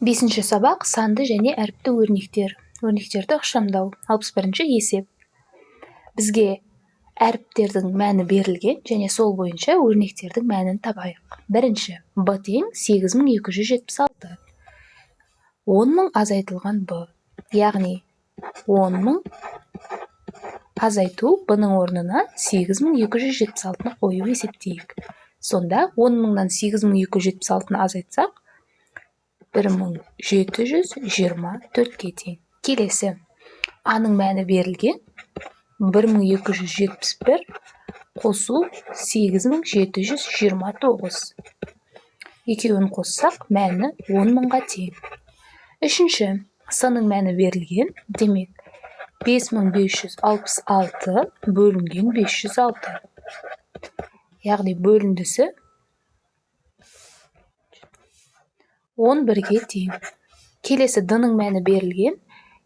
Бесінші сабақ санды және әріпті өрнектер. Өрнектерді ықшамдау. 61-ші есеп. Бізге әріптердің мәні берілген және сол бойынша өрнектердің мәнін табайық. Бірінші, b тең 8276. 10.000 азайтылған b. Яғни 10.000 азайту b-ның орнына 8276-ны қою есептейік. Сонда 10.000-нан 8276-ны азайтсақ, 1724-ге тең. Келесі, a-ның мәні берілген, 1271 қосу 8729. Екеуін қоссақ, мәні 10.000-ға тең. Үшінші, с-ның мәні берілген, демек 5566 бөлінген 506. Яғни бөліндісі 11-ге тең. Келесі д-ның мәні берілген,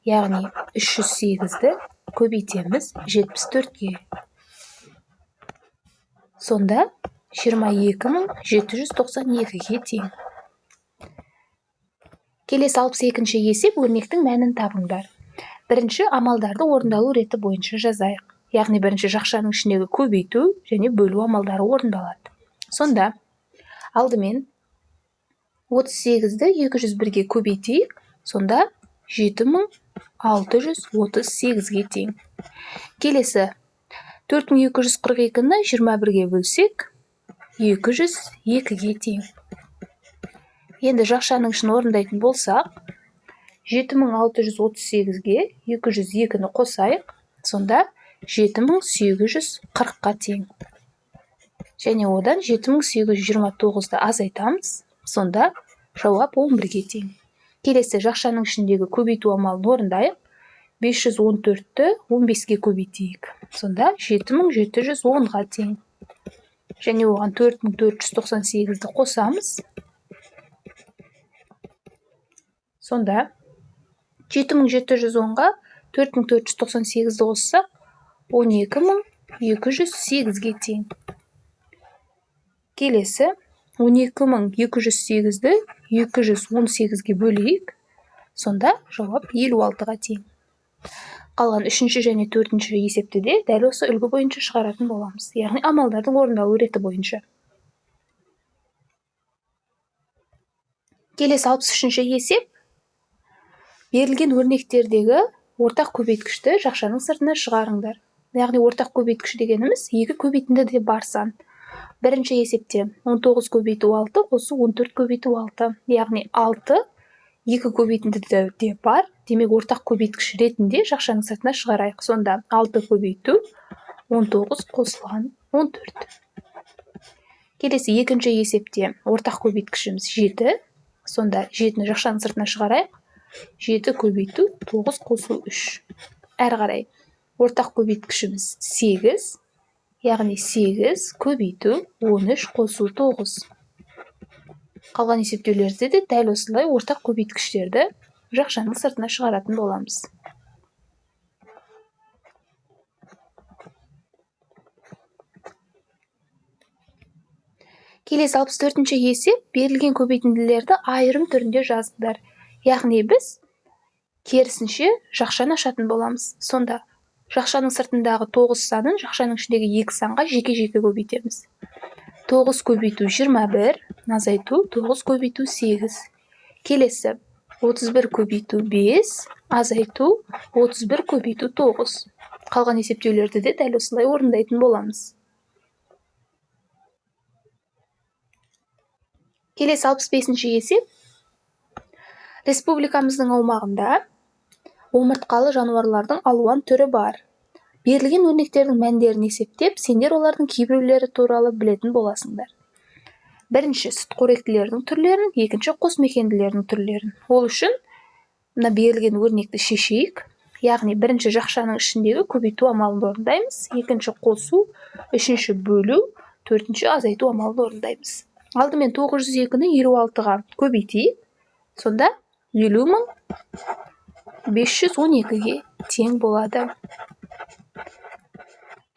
яғни 308-ді көбейтеміз 74-ге. Сонда 22792-ге тең. Келесі 62-ші есеп өрнектің мәнін табыңдар. Бірінші, амалдарды орындалу реті бойынша жазайық. Яғни бірінші жақшаның ішіндегі көбейту және бөлу амалдары орындалады. Сонда алдымен 38-ді 201-ге көбейтейік, сонда 7638-ге тең. Келесі 4242-ні 21-ге бөлсек, 202-ге тең. Енді жақшаның ішін орындайтын болсақ, 7638-ге 202-ні қосайық, сонда 7840-қа тең. Және одан 7829-ды азайтамыз, сонда жауап 11-ге тең. Келесі жақшаның ішіндегі көбейту амалын орындайық. 514-ті 15-ге көбейтейік, сонда 7710-ға тең. Және оған 4498-ді қосамыз, сонда 7710-ға 4498-ді қоссақ, 12208-ге тең. Келесі 12208-ді 218-ге бөлейік, сонда жауап 56-ға тең. Қалған үшінші және төртінші есепті де дәл осы үлгі бойынша шығаратын боламыз. Яғни амалдардың орындалу реті бойынша. Келесі 63-ші есеп. Берілген өрнектердегі ортақ көбейткішті жақшаның сыртына шығарыңдар. Яғни ортақ көбейткіш дегеніміз екі көбейтіндіде бар сан. Бірінші есепте 19 көбейту 6 қосу 14 көбейту 6. Яғни 6 екі көбейтіндіде бар. Демек ортақ көбейткіш ретінде жақшаның сыртына шығарайық. Сонда 6 көбейту 19 қосылған 14. Келесі екінші есепте ортақ көбейткішіміз 7. Сонда 7-ні жақшаның сыртына шығарайық. 7 көбейту 9 қосу 3. Әрі қарай ортақ көбейткішіміз 8. Яғни 8 көбейту 13 қосу 9. Қалған есептеулерде де дәл осылай ортақ көбейткіштерді жақшаның сыртына шығаратын боламыз. Келесі 64-ші есеп. Берілген көбейтінділерді айырым түрінде жазыңдар. Яғни біз керісінше жақшаны ашатын боламыз. Сонда жақшаның сыртындағы 9 санын жақшаның ішіндегі 2 санға жеке-жеке көбейтеміз. 9 көбейту 21, азайту 9 көбейту 8. Келесі 31 көбейту 5, азайту 31 көбейту 9. Қалған есептеулерді де дәл осылай орындайтын боламыз. Келесі 65-ші есеп. Республикамыздың аумағында омыртқалы жануарлардың алуан түрі бар. Берілген өрнектердің мәндерін есептеп, сендер олардың кейбіреулері туралы білетін боласыңдар. Бірінші, сүтқоректілердің түрлерін, екінші, қосмекенділердің түрлерін. Ол үшін мына берілген өрнекті шешейік. Яғни бірінші жақшаның ішіндегі көбейту амалын орындаймыз, екінші қосу, үшінші бөлу, төртінші азайту амалын орындаймыз. Алдымен 902-ні 56-ға көбейтейік. Сонда 50512-ге тең болады.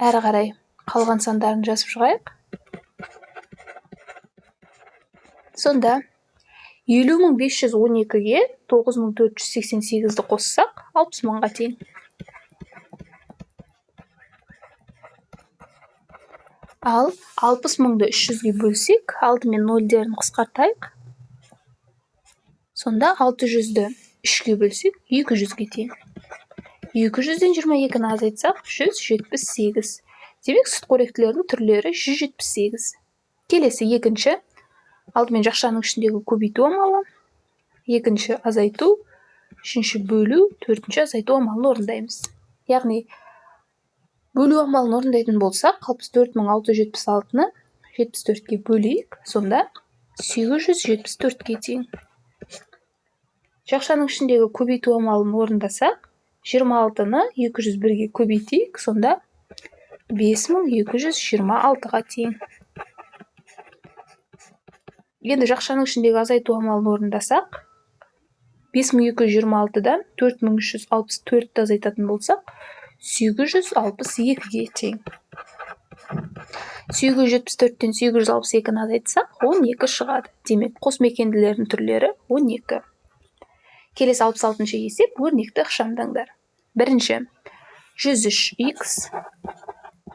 Әрі қарай қалған сандарын жазып шығайық. Сонда 70.512-ге 9.488-ді қоссақ, 60 мыңға тең. Ал 60 мыңды 300-ге бөлсек, алдымен нөлдерін қысқартайық. Сонда 600-ді 3-ге бөлсек, 200-ге тең. 200-ден 22-ні азайтсақ, 178. Демек, сүтқоректілердің түрлері 178. Келесі екінші. Алдымен жақшаның ішіндегі көбейту амалы. Екінші азайту. Үшінші бөлу. Төртінші азайту амалын орындаймыз. Яғни, бөлу амалын орындайтын болсақ, 64.676-ны 74-ге бөлейік. Сонда 874-ге тең. Жақшаның ішіндегі көбейту амалын орындасақ, 26-ны 201-ге көбейтейік. Сонда 5226-ға тең. Енді жақшаның ішіндегі азайту амалын орындасақ, 5226-дан 4364-ті азайтатын болсақ, 862-ге тең. 874-тен 862-ні азайтсақ, 12 шығады. Демек, қосмекенділердің түрлері 12. Келесі 66-шы есеп өрнекті ықшамдаңдар. Бірінші, 103х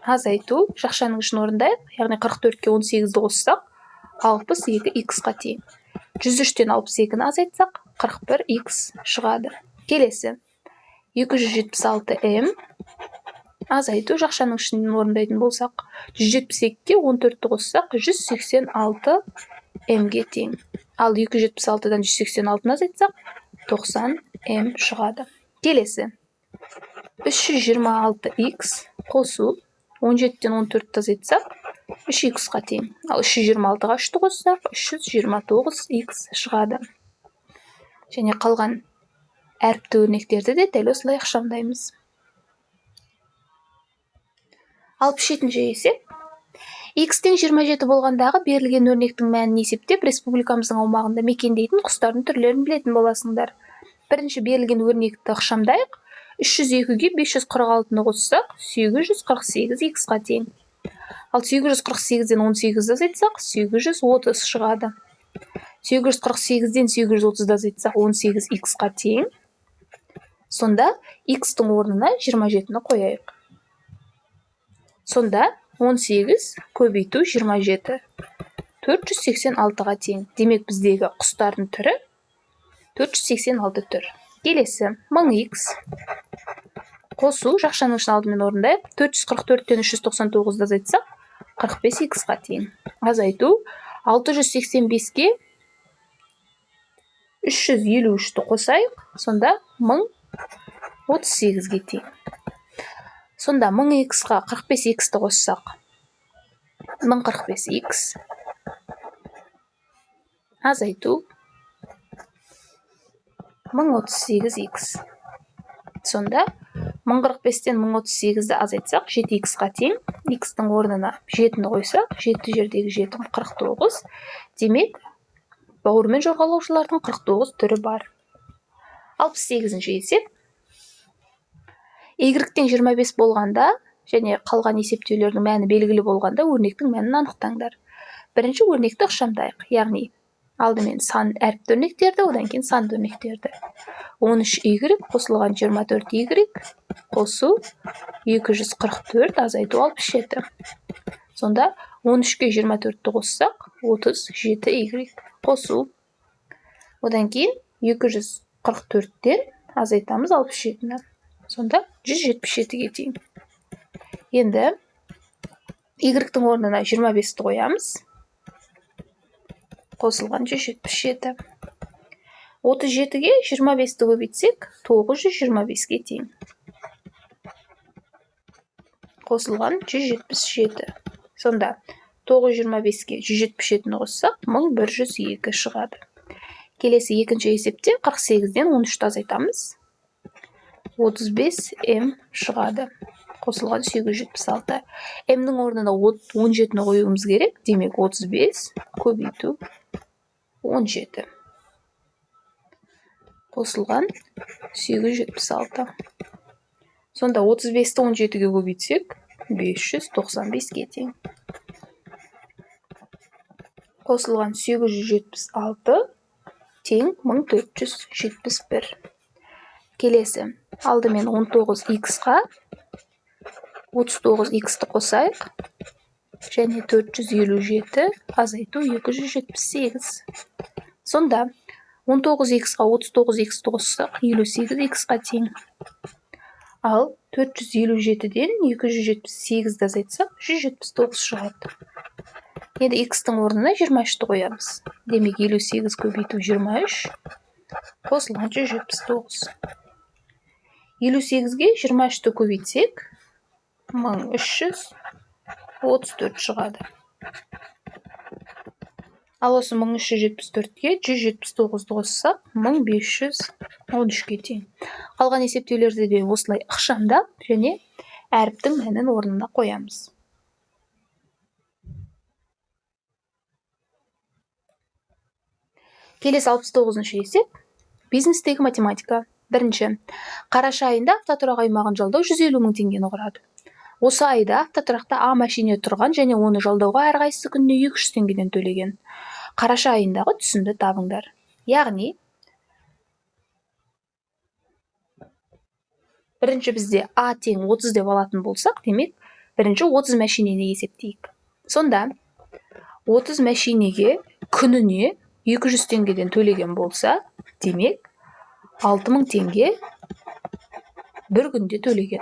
азайту жақшаның ішін орындайық. Яғни 44-ке 18-ді қоссақ, 62х-қа тең. 103-тен 62-ні азайтсақ, 41х шығады. Келесі, 276м азайту жақшаның ішін орындайтын болсақ, 172-ке 14-ті қоссақ, 186м-ге тең. Ал 276-дан 186-ны азайтсақ, 90м шығады. Келесі, 326х қосу 17-тен 14-ті азайтсақ, 3х-қа тең. Ал 326-ға 3-ті қоссақ, 329х шығады. Және қалған әріпті өрнектерді де дәл осылай ықшамдаймыз. 67-ші есеп. Х-тен 27 болғандағы берілген өрнектің мәнін есептеп, республикамыздың аумағында мекендейтін құстардың түрлерін білетін боласыңдар. Бірінші берілген өрнекті ықшамдайық. 302-ге 546-ны қоссақ, 848х-қа тең. Ал 848-ден 18-ді азайтсақ, 830 шығады. 848-ден 830-ды азайтсақ, 18х-қа тең. Сонда х-тың орнына 27-ні қояйық. Сонда 18 көбейту 27. 486-ға тең. Демек, біздегі құстардың түрі 486 түр. Келесі, 1000х қосу жақшаның ішін алдымен орындайық. 444-тен 399-ды азайтсақ, 45х-қа тең. Азайту 685-ке 353-ті қосайық. Сонда 1038-ге тең. Сонда 1000х-қа 45х-ті қоссақ, 1045х. Азайту 1038х. Сонда 1045-тен 1038-ді азайтсақ, 7х-қа тең. Х-тың орнына 7-ні қойсақ, 7 жердегі 7 49. Демек, бауырмен жорғалаушылардың 49 түрі бар. 68-ші есеп. Y-тен 25 болғанда және қалған есептеулердің мәні белгілі болғанда өрнектің мәнін анықтаңдар. Бірінші өрнекті ықшамдайық. Яғни, алдымен сан әріпті өрнектерді, одан кейін санды өрнектерді. 13y қосылған 24y қосу 244 азайту 67. Сонда 13-ке 24-ті қоссақ, 37y қосу. Одан кейін 244-тен азайтамыз 67-ні. Сонда 177-ге тең. Енді y-тің орнына 25-ті қоямыз. Қосылған 177. 37-ге 25-ті көбейтсек, 925-ге тең. Қосылған 177. Сонда 925-ге 177-ні қоссақ, 1102 шығады. Келесі екінші есепте 48-ден 13-ті азайтамыз. 35м шығады. Қосылған 876. М-нің орнына 17-ні қоюымыз керек. Демек, 35 көбейту 17. Қосылған 876. Сонда 35-ті 17-ге көбейтсек, 595-ге тең. Қосылған 876 тең 1471. Келесі, алдымен 19х-қа 39х-ті қосайық. Және 457 азайту 278. Сонда 19х-қа 39х-ті қоссақ 58х-қа тең. Ал 457-ден 278-ді азайтсақ 179 шығады. Енді х-тың орнына 23-ті қоямыз. Демек 58 көбейту 23 қосылған 179. 58-ге 23-ті көбейтсек 1334 шығады. Ал осы 1374-ге 179-ді қоссақ 1513-ге тең. Қалған есептеулерді де осылай ықшамдап және әріптің мәнін орнына қоямыз. Келесі 69-шы есеп. Бизнестегі математика. Бірінші. Қараша айында автотұрақ аймағын жалдау 150 мың теңгені құрады. Осы айда автотұрақта А машине тұрған және оны жалдауға әрқайсысы күніне 200 теңгеден төлеген. Қараша айындағы түсімді табыңдар. Яғни, бірінші бізде А тең 30 деп алатын болсақ, демек, бірінші 30 машинені есептейік. Сонда 30 машинеге күніне 200 теңгеден төлеген болса, демек 6000 теңге бір күнде төлеген.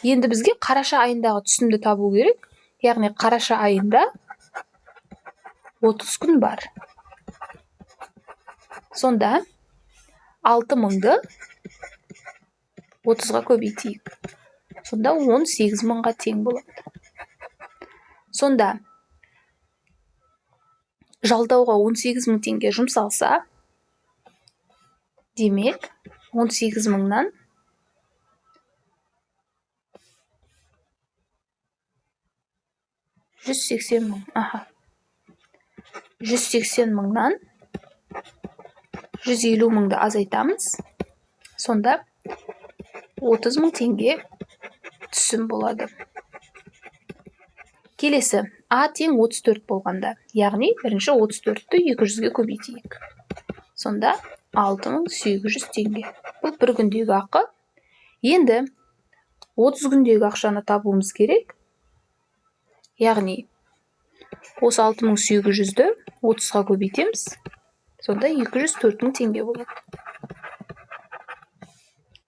Енді бізге қараша айындағы түсімді табу керек. Яғни қараша айында 30 күн бар. Сонда 6000-ды 30-ға көбейтейік. Сонда 18 мыңға тең болады. Сонда жалдауға 18 мың теңге жұмсалса, демек 18 мыңнан 180 мың. 180 мыңнан 150 мыңды азайтамыз. Сонда 30 мың теңге түсім болады. Келесі, А тең 34 болғанда, яғни бірінші 34-ті 200-ге көбейтейік. Сонда 6800 теңге. Бұл бір күндегі ақы. Енді 30 күндегі ақшаны табуымыз керек. Яғни, осы 6800-ді 30-ға көбейтеміз. Сонда 204 мың теңге болады.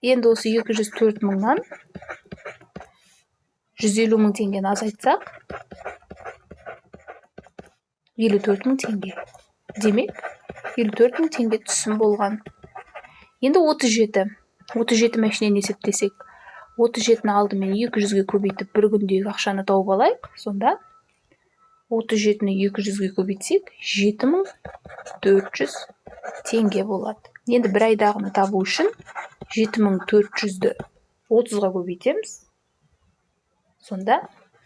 Енді осы 204 мыңнан 150 мың теңгені азайтсақ, 54 мың теңге. Демек, 54 мың теңге түсім болған. Енді 37 машинені есептесек, 37-ні алдымен 200-ге көбейтіп бір күндегі ақшаны тауып алайық. Сонда 37-ні 200-ге көбейтсек, 7400 теңге болады. Енді бір айдағыны табу үшін 7400-ді 30-ға көбейтеміз. Сонда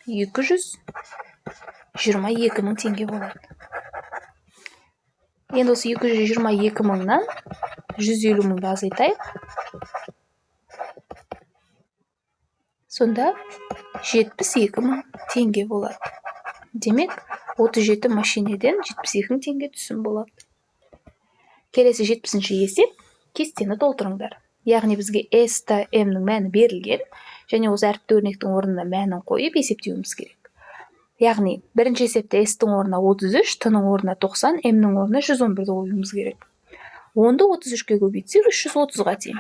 222 мың теңге болады. Енді осы 222 мыңнан 150 мыңды азайтайық. Сонда 72 мың теңге болады. Демек, 37 машинеден 72 мың теңге түсім болады. Келесі 70-ші есеп, кестені толтырыңдар. Яғни бізге S та M-нің мәні берілген, және осы әріпті өрнектің орнына мәнін қойып есептеуіміз керек. Яғни, бірінші есепте S-тің орнына 33, T-нің орнына 90, M-нің орнына 111-ді қоюымыз керек. 10-ды 33-ке көбейтсек 330-ға тең.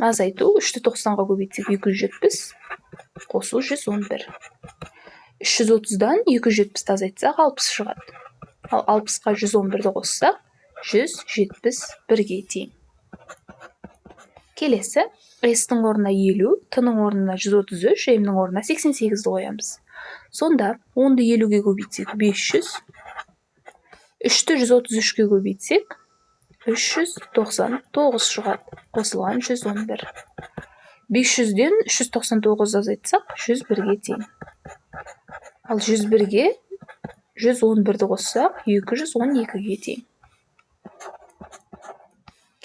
Азайту 3-ті 90-ға көбейтсек 270, қосу 111. 330-дан 270-ті азайтсақ 60 шығады. Ал 60-қа 111-ді қоссақ 171-ге тең. Келесі, S-тің орнына 50, T-нің орнына 133, M-нің орнына 88-ді қоямыз. Сонда 10-ды 50-ге көбейтсек 500, 3-ті 133-ке көбейтсек 399 шығады. Қосылған 111. 500-ден 399 азайтсақ 101-ге тең. Ал 101-ге 111-ді қоссақ 212-ге тең.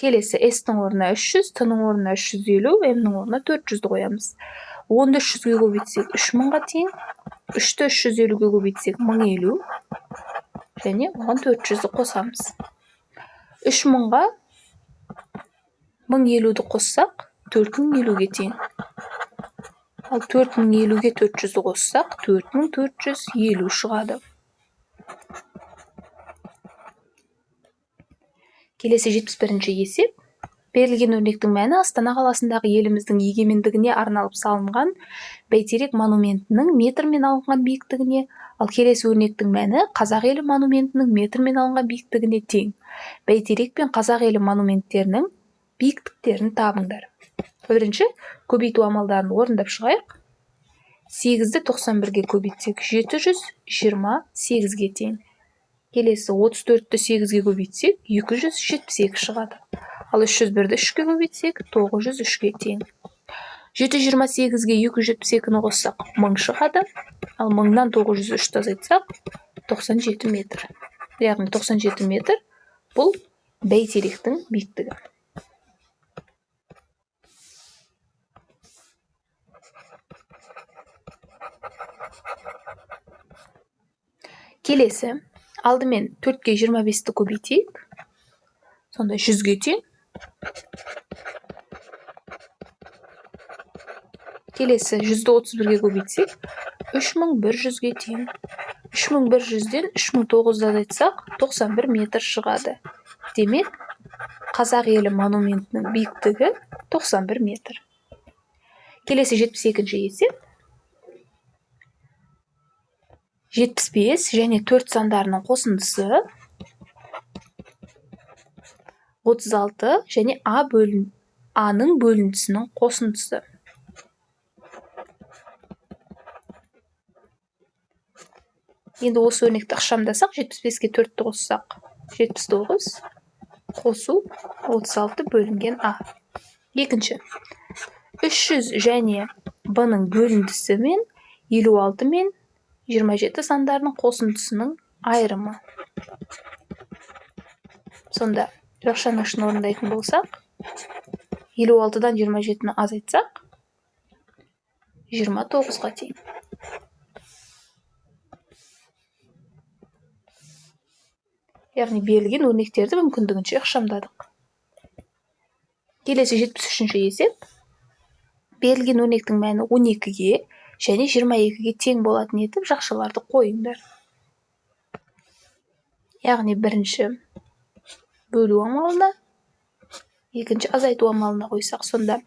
Келесі, S-тің орнына 300, T-нің орнына 350, M-нің орнына 400-ді қоямыз. 10-ды 300-ге көбейтсек 3000-ға тең, 3-ті 350-ге көбейтсек 1050, және оған 400-ді қосамыз. 3000-ға 1050-ді қоссақ, 4050-ге тең. Ал 4050-ге 400-ді қоссақ, 4450 шығады. Келесі 71-ші есеп. Берілген өрнектің мәні Астана қаласындағы еліміздің егемендігіне арналып салынған Бәйтерек монументінің метрмен алынған биіктігіне, ал келесі өрнектің мәні Қазақ елі монументінің метрмен алынған биіктігіне тең. Бәйтерек пен Қазақ елі монументтерінің биіктіктерін табыңдар. Бірінші, көбейту амалдарын орындап шығайық. 8-ді 91-ге көбейтсек, 728-ге тең. Келесі 34-ті 8-ге көбейтсек, 272 шығады. Ал 301-ді 3-ге көбейтсек, 903-ге тең. 728-ге 272-ні қоссақ, 1000 шығады. Ал 1000-нан 903-ті азайтсақ, 97 метр. Яғни 97 метр бұл Бәйтеректің биіктігі. Келесі, алдымен 4-ге 25-ті көбейтейік. Сонда 100-ге тең. Келесі 100-ді 31-ге көбейтсек, 3100-ге тең. 3100-ден 3900-ді азайтсақ, 91 метр шығады. Демек, Қазақ елі монументінің биіктігі 91 метр. Келесі 72-ші есеп. 75 және 4 сандарының қосындысы 36 және А-ның бөліндісінің қосындысы. Енді осы өрнекті ықшамдасақ, 75-ге 4-ті қоссақ, 79, қосу 36 бөлінген А. Екінші, 300 және Б-ның бөліндісі мен 56 мен 27 сандарының қосындысының айырымы. Сонда, жақшаның ішін орындайтын болсақ, 56-дан 27-ні азайтсақ, 29-ға тең. Яғни берілген өрнектерді мүмкіндігінше ықшамдадық. Келесі 73-ші есеп. Берілген өрнектің мәні 12-ге және 22-ге тең болатын етіп жақшаларды қойыңдар. Яғни бірінші бөлу амалына, екінші азайту амалына қойсақ, сонда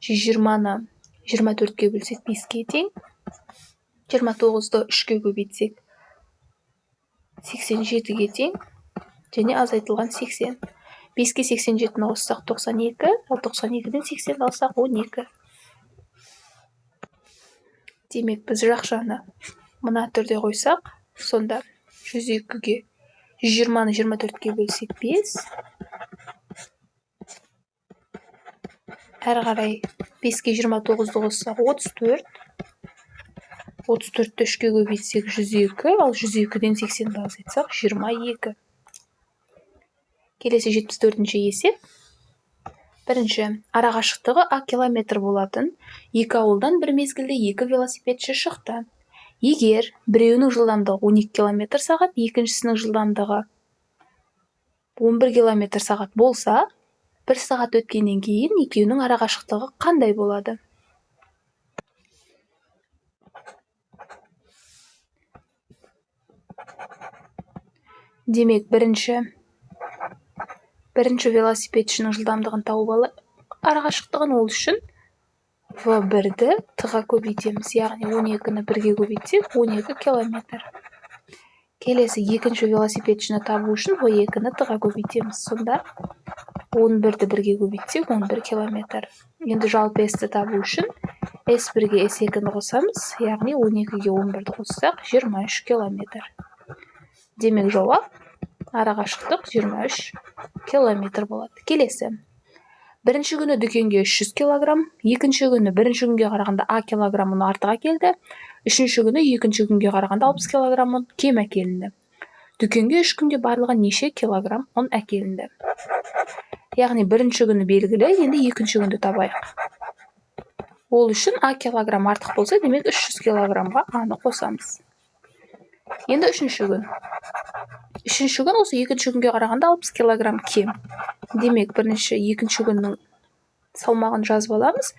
120-ны 24-ге бөлсек 5-ге тең, 29-ды 3-ге көбейтсек 87-ге тең, және азайтылған 80. 5-ге 87-ні қоссақ 92, ал 92-ден 80-ді алсақ 12. Демек, біз жақшаны мына түрде қойсақ, сонда 102-ге 120-ны 24-ге бөлсек 5. Әрі қарай 5-ге 29-ды қоссақ 34. 34-ті 3-ге көбейтсек 102, ал 102-ден 80-ді азайтсақ 22. Келесі 74-ші есеп. Бірінші, арақашықтығы А километр болатын екі ауылдан бір мезгілде 2 велосипедші шықты. Егер біреуінің жылдамдығы 12 км сағат, екіншісінің жылдамдығы 11 км сағат болса, 1 сағат өткеннен кейін екеуінің арақашықтығы қандай болады? Демек, бірінші велосипедшінің жылдамдығын тауып алып, арақашықтығын ол үшін V1-ді Т-ға көбейтеміз. Яғни 12-ні 1-ге көбейтсек 12 километр. Келесі екінші велосипедшіні табу үшін V2-ні Т-ға көбейтеміз. Сонда 11-ді 1-ге көбейтсек 11 километр. Енді жалпы S-ті табу үшін S1-ге S2-ні қосамыз. Яғни 12-ге 11-ді қоссақ 23 километр. Демек, жауап арақашықтық 23 километр болады. Келесі. Бірінші күні дүкенге 300 килограмм, екінші күні бірінші күнге қарағанда А килограмм ұн артық әкелді, үшінші күні екінші күнге қарағанда 60 килограмм ұн кем әкелінді. Дүкенге 3 күнде барлығы неше килограмм ұн әкелінді? Яғни бірінші күні белгілі, енді екінші күнді табайық. Ол үшін А килограмм артық болса, демек 300 килограммға А-ны қосамыз. Енді үшінші күн. үшінші күн осы екінші күнге қарағанда 60 килограмм кем. Демек, бірінші екінші күннің салмағын жазып аламыз.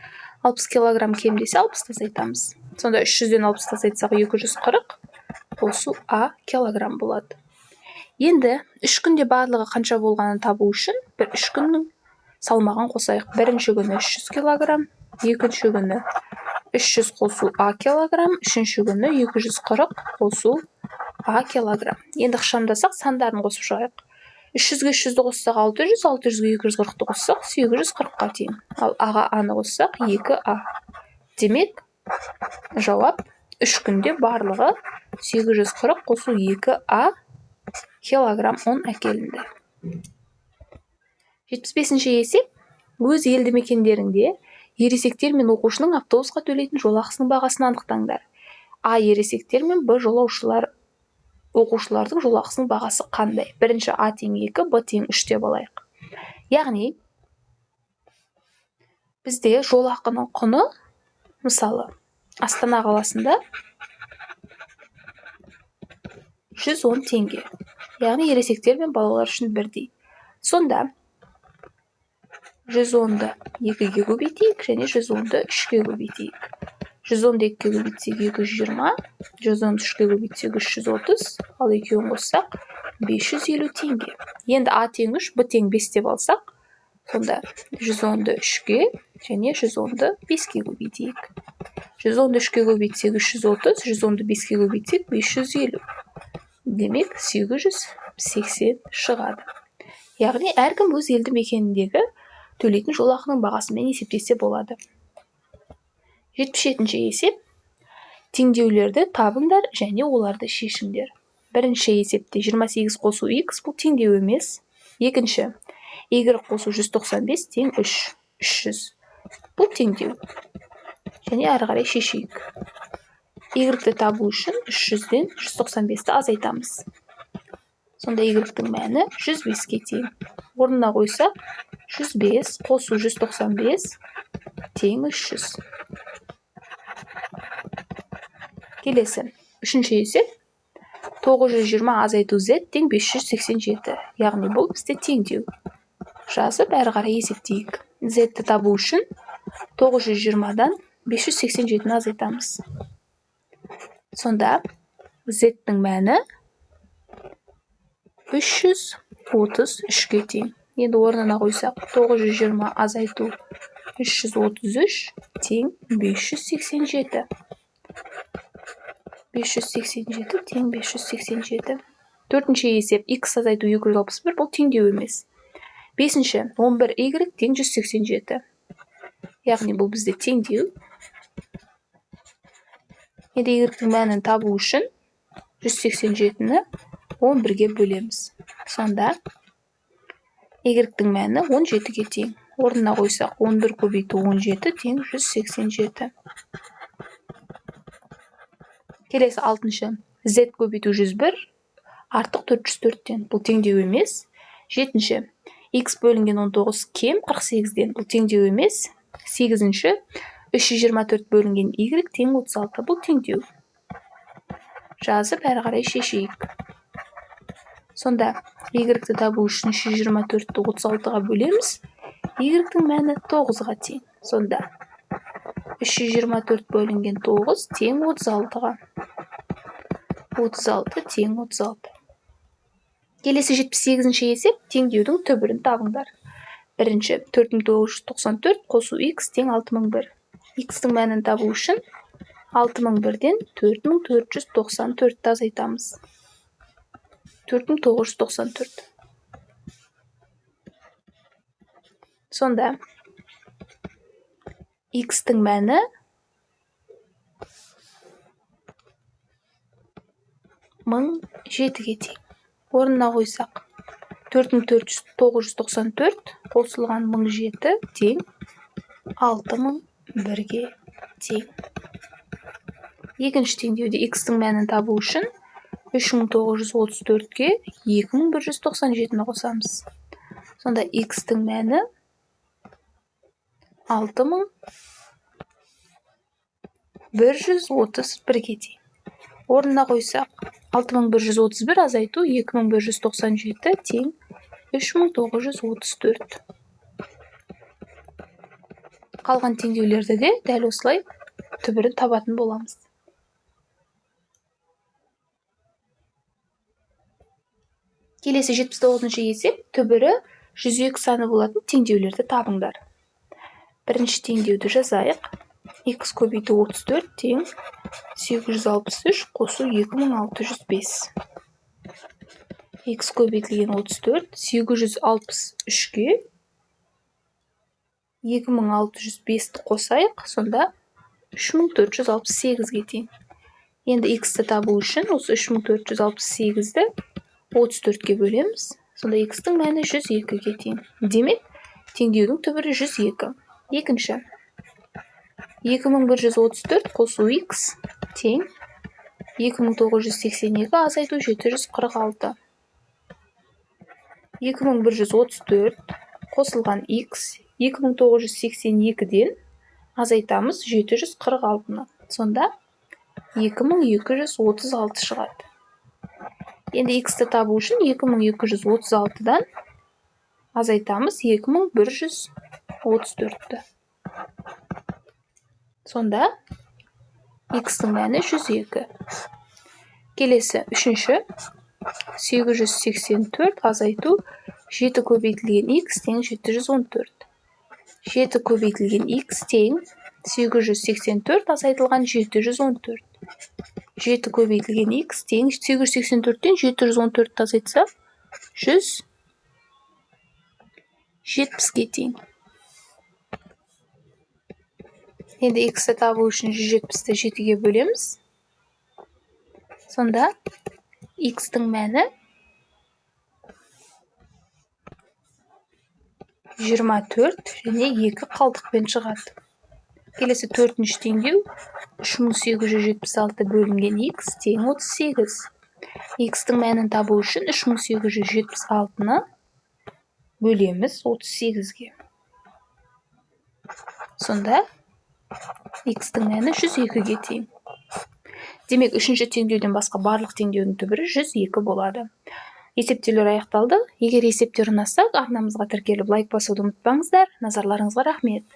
60 килограмм кем десе 60 азайтамыз. Сонда 300-ден 60 азайтсақ 240, қосу А килограмм болады. Енді 3 күнде барлығы қанша болғанын табу үшін бір 3 күннің салмағын қосайық. Бірінші күні 300 килограмм, екінші күні 300 қосу А килограмм, үшінші күні 240 қосу А килограмм. Енді ықшамдасақ, сандарын қосып шығайық. 300-ге 300-ді қоссақ 600, 600-ге 240-ды қоссақ 840-қа тең. Ал Аға Аны қоссақ 2А. Демек, жауап 3 күнде барлығы 840 қосу 2А килограмм ұн әкелінді. 75-ші есеп. Өз елді мекендеріңде ересектер мен оқушының автобусқа төлейтін жолақысының бағасын анықтаңдар. А ересектер мен Б оқушылардың жолақысының бағасы қандай? Бірінші А тең 2, Б тең 3 деп алайық. Яғни, бізде жолақының құны, мысалы, Астана қаласында 110 теңге. Яғни, ересектер мен балалар үшін бірдей. Сонда 110-ды 2-ге көбейтейік және 110-ды 3-ге көбейтейік. 110-ды 2-ге көбейтсек 220, 110-ды 3-ге көбейтсек 330, ал екеуін қоссақ 550 теңге. Енді А тең 3, Б тең 5 деп алсақ, сонда 110-ды 3-ге және 110-ды 5-ге көбейтейік. 110-ды 3-ге көбейтсек 330, 110-ды 5-ге көбейтсек 550. Демек, 880 шығады. Яғни, әркім өз елді мекеніндегі төлейтін жолақының бағасымен есептесе болады. 77-ші есеп. Теңдеулерді табыңдар және оларды шешіңдер. Бірінші есепте 28 қосу X бұл теңдеу емес. Екінші, Y қосу 195 тең 300. Бұл теңдеу. Және әрі қарай шешейік. Y-ті табу үшін 300-ден 195-ті азайтамыз. Сонда Y-тің мәні 105-ке тең. Орнына қойсақ, 105 қосу 195 тең 300. Келесі, үшінші есеп. 920 азайту Z тең 587. Яғни, бұл бізде теңдеу. Жазып, әрі қарай есептейік. Z-ті табу үшін 920-дан 587-ні азайтамыз. Сонда, Z-тің мәні 333-ге тең. Енді орнына қойсақ, 920 азайту 333 тең 587. 587 тең 587. Төртінші есеп. X азайту 261 бұл теңдеу емес. Бесінші, 11Y тең 187. Яғни, бұл бізде теңдеу. Енді Y-тің мәнін табу үшін 187-ні 11-ге бөлеміз. Сонда, Y-тің мәні 17-ге тең. Орнына қойсақ, 11 көбейту 17 тең 187. Келесі, алтыншы. Z көбейту 101 артық 404-тен. Бұл теңдеу емес. Жетінші. X бөлінген 19 кем 48-ден. Бұл теңдеу емес. Сегізінші. 324 бөлінген Y тең 36. Бұл теңдеу. Жазып, әрі қарай шешейік. Сонда, Y-ті табу үшін 324-ті 36-ға бөлеміз. Y-тің мәні 9-ға тең. Сонда, 324 бөлінген 9 тең 36-ға. 36 тең 36. Келесі 78-ші есеп. Теңдеудің түбірін табыңдар. Бірінші, 4994 қосу X тең 6001. X-тің мәнін табу үшін 6001-ден 4494-ті азайтамыз. 4994. Сонда, X-тің мәні 1007-ге тең. Орнына қойсақ, 4994 қосылған 1007 тең 6001-ге тең. Екінші теңдеуде X-тің мәнін табу үшін 3934-ге 2197-ні қосамыз. Сонда X-тің мәні 6131-ге тең. Орнына қойсақ, 6131 азайту 2197 тең 3934. Қалған теңдеулерді де дәл осылай түбірін табатын боламыз. Келесі 79-шы есеп түбірі 102 саны болатын теңдеулерді табыңдар. Бірінші теңдеуді жазайық. X көбейту 34 тең 863 қосу 2605. X көбейтілген 34 863-ке 2605-ті қосайық, сонда 3468-ге тең. Енді X-ті табу үшін осы 3468-ді 34-ке бөлеміз. Сонда X-тің мәні 102-ге тең. Демек, теңдеудің түбірі 102. Екінші. 2134 қосу X тең 2982 азайту 746. 2134 қосылған X 2982-ден азайтамыз 746-ны. Сонда 2236 шығады. Енді X-ті табу үшін 2236-дан азайтамыз 2134-ті. Сонда X-тің мәні 102. Келесі үшінші. 884 азайту 7 көбейтілген X тең 714. 7 көбейтілген X тең 884 азайтылған 714. 7 көбейтілген X тең 884-тен 714 азайтса 170-ге тең. Енді X-ті табу үшін 170-ті 7-ге бөлеміз. Сонда X-тің мәні 24 және 2 қалдықпен шығады. Келесі төртінші теңдеу 3876 бөлінген X тең 38. X-тің мәнін табу үшін 3876-ны бөлеміз 38-ге. Сонда X-тің мәні 102-ге тең. Демек, үшінші теңдеуден басқа барлық теңдеудің түбірі 102 болады. Есептеулер аяқталды. Егер есептер ұнаса, арнамызға тіркеліп лайк басуды ұмытпаңыздар. Назарларыңызға рахмет.